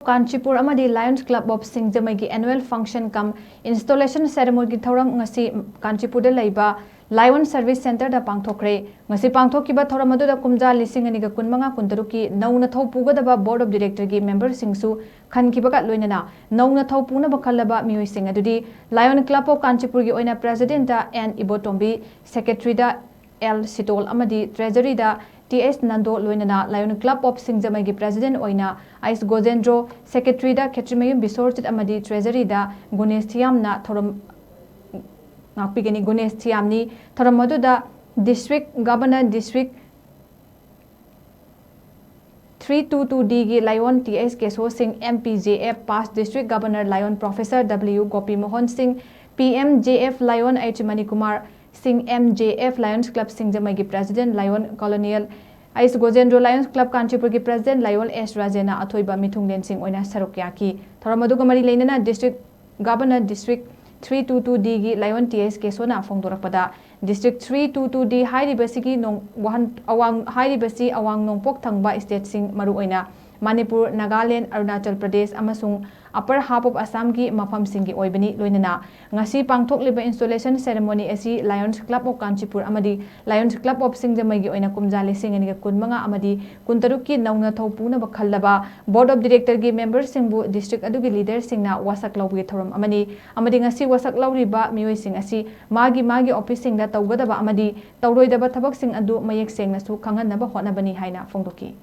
Canchipur Amadi Lions Club of Singjamei ki annual function kam installation ceremony ki THOURAM ngasi Canchipur da LEIBA Lion Service Center da PANGTHOKKHRE ngasi pangthokkiba THOURAM adu da kumja lising ani ga kunmanga kuntaruk ki nauna thau pugadaba board of director ki member singsu khankiba ka loinana nauna thau puna bakhalaba mioi sing adudi Lion Club of Canchipur gi oina president da N Ibotombi secretary da L Sitol Amadi treasury da TS Nando Loinana Lion Club of Singjamei ki president oina Ais Gojendro secretary da Ketrimayum Bisorchit Amadi treasury da Gunesh Thiam na thoram ngakpigani Gunesh Thiam ni thoram adu da district governor district 322D gi Lion TS Keso Singh MPJF past district governor Lion Professor W Gopi Mohan Singh PMJF Lion H Manikumar Singh MJF Lions Club Singjamei ki president Lion Colonial Ais Gojendro Lions Club Canchipur ki president Lion S Rajena athoiba mithunglen sing oina sarukya ki thoramadu gamari leinana district governor district 322D gi Lion TS Kesona phongdorakpada district 322D hairibasigi nong wahan awang hairibasi awang nongpok thangba state sing maru oina Manipur, Nagaland, Arunachal Pradesh amasung upper half of Assam ki mafam singi oibani loinana ngasi pangthokliba installation ceremony asi Lions Club of Canchipur Amadi Lions Club of Singjamei gi oina kumjali singani ga kunmanga amadi kuntaruk ki nauna thopuna bakhallaba board of director gi members singbu district adugi leader singna wasak lawgi thoram amadi ngasi wasak lawriba mioi sing asi magi office singda tawgadaba amadi tawroidaba thabak sing adu mayek sengna su khanganaba honabani haina phongdoki